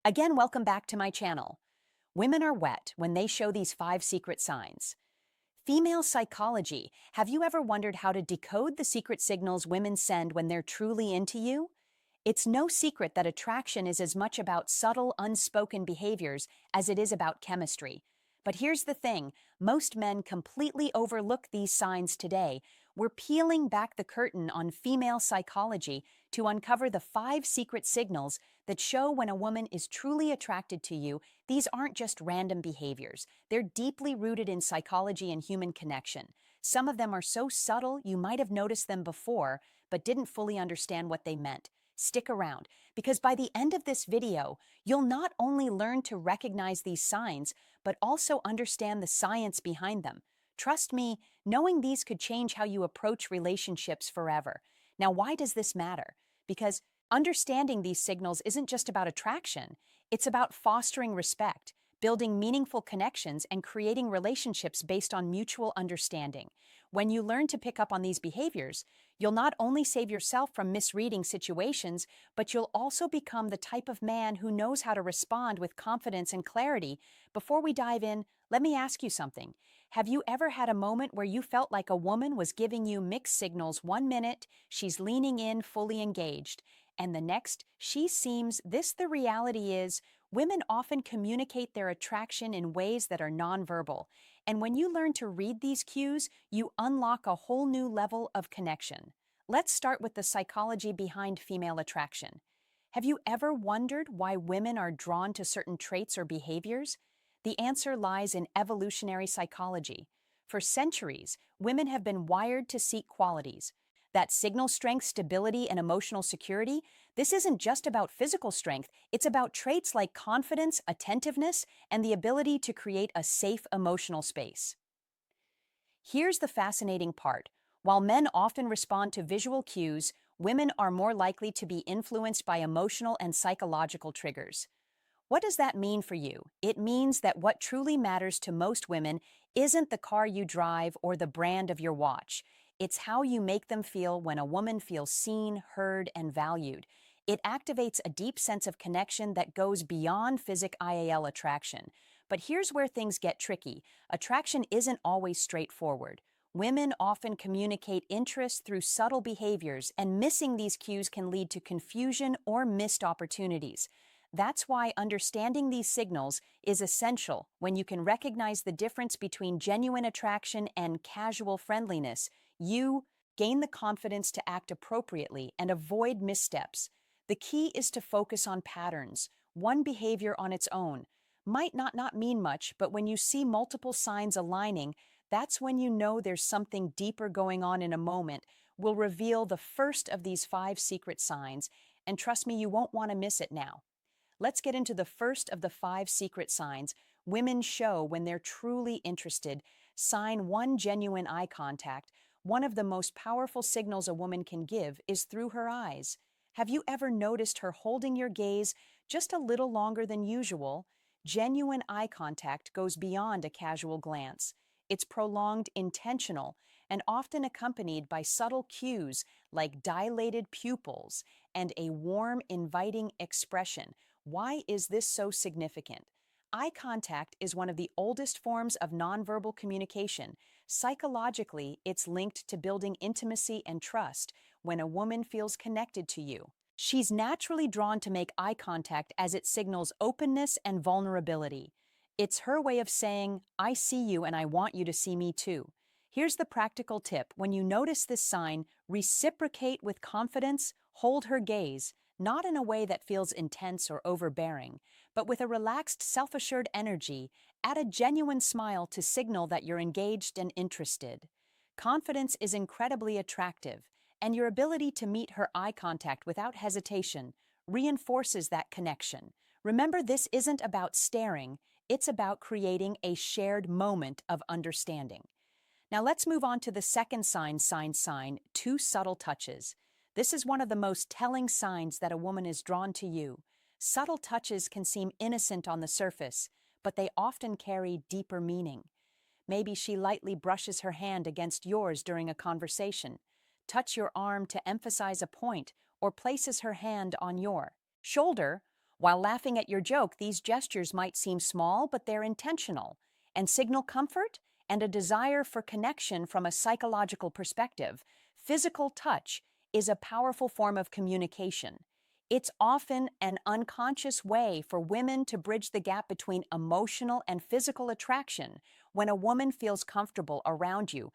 Again, welcome back to my channel. Women are wet when they show these 5 secret signs. Female psychology. Have you ever wondered how to decode the secret signals women send when they're truly into you? It's no secret that attraction is as much about subtle, unspoken behaviors as it is about chemistry. But here's the thing, most men completely overlook these signs today. We're peeling back the curtain on female psychology to uncover the 5 secret signals that show when a woman is truly attracted to you. These aren't just random behaviors. They're deeply rooted in psychology and human connection. Some of them are so subtle you might have noticed them before, but didn't fully understand what they meant. Stick around, because by the end of this video, you'll not only learn to recognize these signs, but also understand the science behind them. Trust me, knowing these could change how you approach relationships forever. Now, why does this matter? Because understanding these signals isn't just about attraction, it's about fostering respect, building meaningful connections, and creating relationships based on mutual understanding. When you learn to pick up on these behaviors, you'll not only save yourself from misreading situations, but you'll also become the type of man who knows how to respond with confidence and clarity. Before we dive in, let me ask you something. Have you ever had a moment where you felt like a woman was giving you mixed signals? 1 minute, she's leaning in, fully engaged, and the next, she seems, the reality is, women often communicate their attraction in ways that are nonverbal. And when you learn to read these cues, you unlock a whole new level of connection. Let's start with the psychology behind female attraction. Have you ever wondered why women are drawn to certain traits or behaviors? The answer lies in evolutionary psychology. For centuries, women have been wired to seek qualities that signal strength, stability, and emotional security. This isn't just about physical strength, it's about traits like confidence, attentiveness, and the ability to create a safe emotional space. Here's the fascinating part. While men often respond to visual cues, women are more likely to be influenced by emotional and psychological triggers. What does that mean for you? It means that what truly matters to most women isn't the car you drive or the brand of your watch. It's how you make them feel. When a woman feels seen, heard, and valued, it activates a deep sense of connection that goes beyond physical attraction. But here's where things get tricky. Attraction isn't always straightforward. Women often communicate interest through subtle behaviors, and missing these cues can lead to confusion or missed opportunities. That's why understanding these signals is essential. When you can recognize the difference between genuine attraction and casual friendliness, you gain the confidence to act appropriately and avoid missteps. The key is to focus on patterns. One behavior on its own might not mean much, but when you see multiple signs aligning, that's when you know there's something deeper going on. In a moment, we'll reveal the first of these 5 secret signs, and trust me, you won't want to miss it now. Let's get into the first of the 5 secret signs women show when they're truly interested. Sign 1: genuine eye contact. One of the most powerful signals a woman can give is through her eyes. Have you ever noticed her holding your gaze just a little longer than usual? Genuine eye contact goes beyond a casual glance. It's prolonged, intentional, and often accompanied by subtle cues like dilated pupils and a warm, inviting expression. Why is this so significant? Eye contact is one of the oldest forms of nonverbal communication. Psychologically, it's linked to building intimacy and trust. When a woman feels connected to you, she's naturally drawn to make eye contact as it signals openness and vulnerability. It's her way of saying, I see you and I want you to see me too. Here's the practical tip. When you notice this sign, reciprocate with confidence, hold her gaze, not in a way that feels intense or overbearing, but with a relaxed, self-assured energy. Add a genuine smile to signal that you're engaged and interested. Confidence is incredibly attractive, and your ability to meet her eye contact without hesitation reinforces that connection. Remember, this isn't about staring, it's about creating a shared moment of understanding. Now let's move on to the second sign, 2: subtle touches. This is one of the most telling signs that a woman is drawn to you. Subtle touches can seem innocent on the surface, but they often carry deeper meaning. Maybe she lightly brushes her hand against yours during a conversation, touch your arm to emphasize a point, or places her hand on your shoulder. While laughing at your joke, these gestures might seem small, but they're intentional and signal comfort and a desire for connection from a psychological perspective. Physical touch is a powerful form of communication. It's often an unconscious way for women to bridge the gap between emotional and physical attraction. When a woman feels comfortable around you,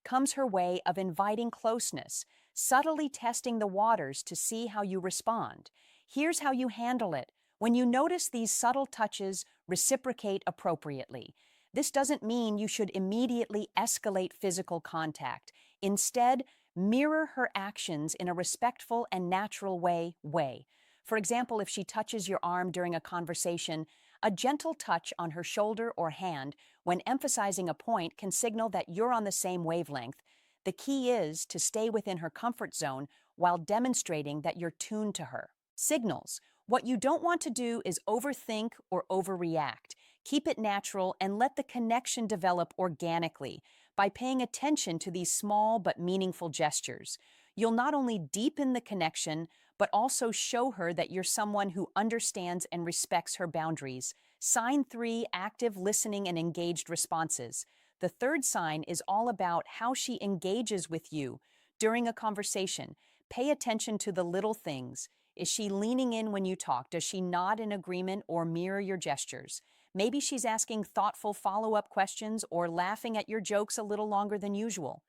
comes her way of inviting closeness, subtly testing the waters to see how you respond. Here's how you handle it. When you notice these subtle touches, reciprocate appropriately. This doesn't mean you should immediately escalate physical contact. Instead, mirror her actions in a respectful and natural way. For example, if she touches your arm during a conversation, a gentle touch on her shoulder or hand when emphasizing a point can signal that you're on the same wavelength. The key is to stay within her comfort zone while demonstrating that you're tuned to her. Signals. What you don't want to do is overthink or overreact. Keep it natural and let the connection develop organically. By paying attention to these small but meaningful gestures, you'll not only deepen the connection, but also show her that you're someone who understands and respects her boundaries. Sign 3, active listening and engaged responses. The third sign is all about how she engages with you during a conversation. Pay attention to the little things. Is she leaning in when you talk? Does she nod in agreement or mirror your gestures? Maybe she's asking thoughtful follow-up questions or laughing at your jokes a little longer than usual.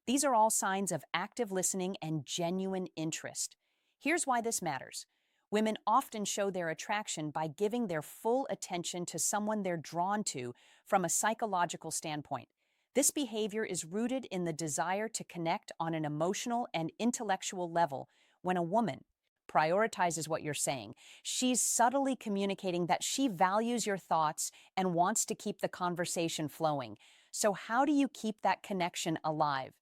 These are all signs of active listening and genuine interest. Here's why this matters. Women often show their attraction by giving their full attention to someone they're drawn to from a psychological standpoint. This behavior is rooted in the desire to connect on an emotional and intellectual level. When a woman prioritizes what you're saying, she's subtly communicating that she values your thoughts and wants to keep the conversation flowing. So how do you keep that connection alive?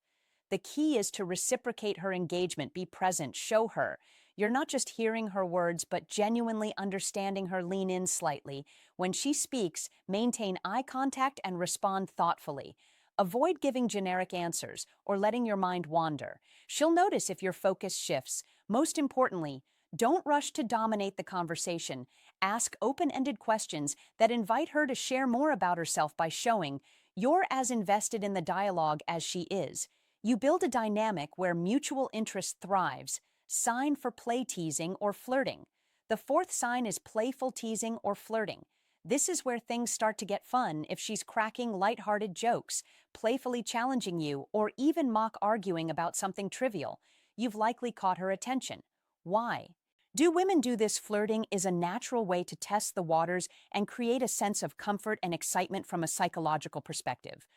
The key is to reciprocate her engagement, be present, show her. You're not just hearing her words, but genuinely understanding her. Lean in slightly. When she speaks, maintain eye contact and respond thoughtfully. Avoid giving generic answers or letting your mind wander. She'll notice if your focus shifts. Most importantly, don't rush to dominate the conversation. Ask open-ended questions that invite her to share more about herself by showing you're as invested in the dialogue as she is. You build a dynamic where mutual interest thrives. Sign for play teasing or flirting. The fourth sign is playful teasing or flirting. This is where things start to get fun if she's cracking lighthearted jokes, playfully challenging you, or even mock arguing about something trivial. You've likely caught her attention. Why? Do women do this? Flirting is a natural way to test the waters and create a sense of comfort and excitement from a psychological perspective.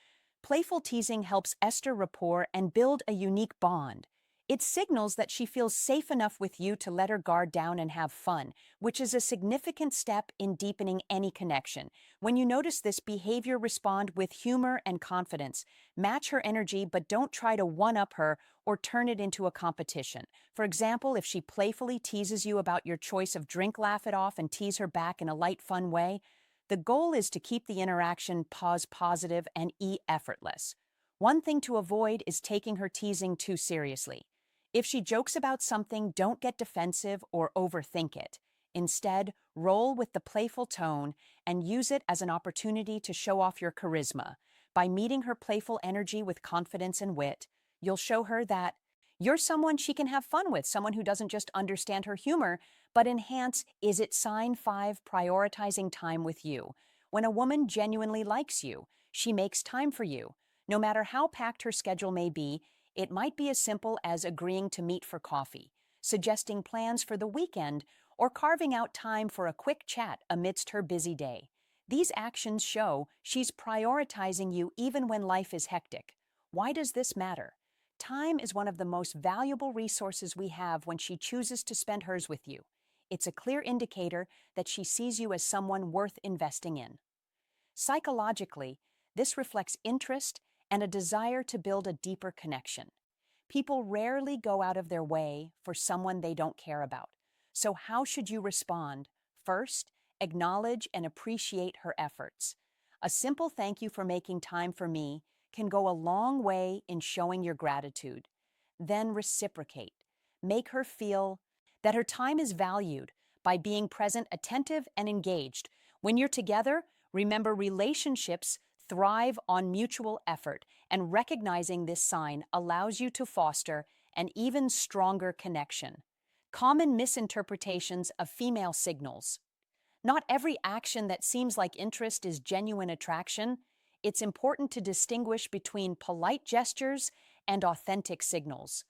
Playful teasing helps ester rapport and build a unique bond. It signals that she feels safe enough with you to let her guard down and have fun, which is a significant step in deepening any connection. When you notice this behavior, respond with humor and confidence. Match her energy, but don't try to one-up her or turn it into a competition. For example, if she playfully teases you about your choice of drink, laugh it off and tease her back in a light, fun way. The goal is to keep the interaction positive and effortless. One thing to avoid is taking her teasing too seriously. If she jokes about something, don't get defensive or overthink it. Instead, roll with the playful tone and use it as an opportunity to show off your charisma. By meeting her playful energy with confidence and wit, you'll show her that you're someone she can have fun with, someone who doesn't just understand her humor, but enhance. Is it sign 5, prioritizing time with you? When a woman genuinely likes you, she makes time for you. No matter how packed her schedule may be, it might be as simple as agreeing to meet for coffee, suggesting plans for the weekend, or carving out time for a quick chat amidst her busy day. These actions show she's prioritizing you even when life is hectic. Why does this matter? Time is one of the most valuable resources we have when she chooses to spend hers with you. It's a clear indicator that she sees you as someone worth investing in. Psychologically, this reflects interest and a desire to build a deeper connection. People rarely go out of their way for someone they don't care about. So how should you respond? First, acknowledge and appreciate her efforts. A simple thank you for making time for me can go a long way in showing your gratitude. Then reciprocate. Make her feel that her time is valued by being present, attentive, and engaged. When you're together, remember relationships thrive on mutual effort, and recognizing this sign allows you to foster an even stronger connection. Common misinterpretations of female signals. Not every action that seems like interest is genuine attraction. It's important to distinguish between polite gestures and authentic signals.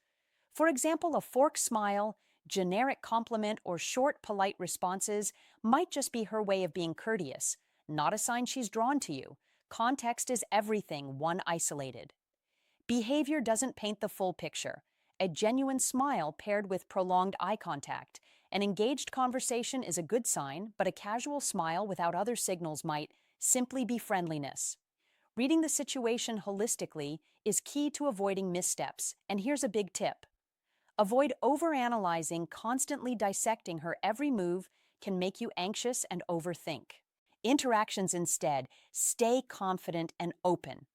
For example, a forced smile, generic compliment, or short, polite responses might just be her way of being courteous, not a sign she's drawn to you. Context is everything, one isolated. Behavior doesn't paint the full picture. A genuine smile paired with prolonged eye contact. An engaged conversation is a good sign, but a casual smile without other signals might simply be friendliness. Reading the situation holistically is key to avoiding missteps, and here's a big tip. Avoid overanalyzing, constantly dissecting her every move can make you anxious and overthink. Interactions instead, stay confident and open.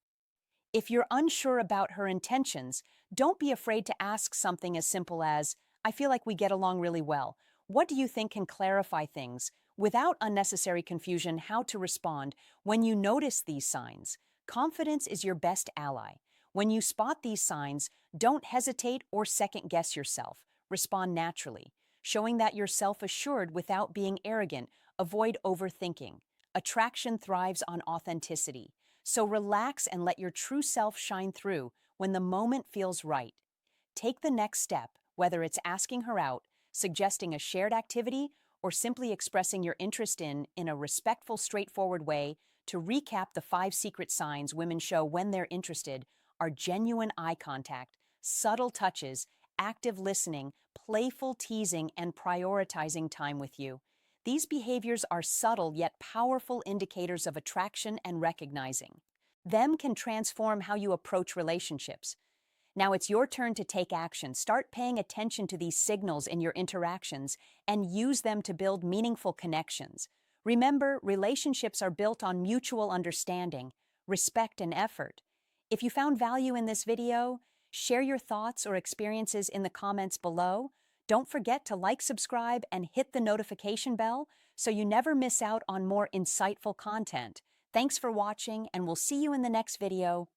If you're unsure about her intentions, don't be afraid to ask something as simple as, I feel like we get along really well. What do you think can clarify things? Without unnecessary confusion, how to respond when you notice these signs. Confidence is your best ally. When you spot these signs, don't hesitate or second guess yourself. Respond naturally, showing that you're self-assured without being arrogant. Avoid overthinking. Attraction thrives on authenticity. So relax and let your true self shine through when the moment feels right. Take the next step, whether it's asking her out, suggesting a shared activity, or simply expressing your interest in a respectful, straightforward way. To recap, the 5 secret signs women show when they're interested are genuine eye contact, subtle touches, active listening, playful teasing, and prioritizing time with you. These behaviors are subtle yet powerful indicators of attraction, and recognizing them can transform how you approach relationships. Now it's your turn to take action. Start paying attention to these signals in your interactions and use them to build meaningful connections. Remember, relationships are built on mutual understanding, respect, and effort. If you found value in this video, share your thoughts or experiences in the comments below. Don't forget to like, subscribe, and hit the notification bell so you never miss out on more insightful content. Thanks for watching, and we'll see you in the next video.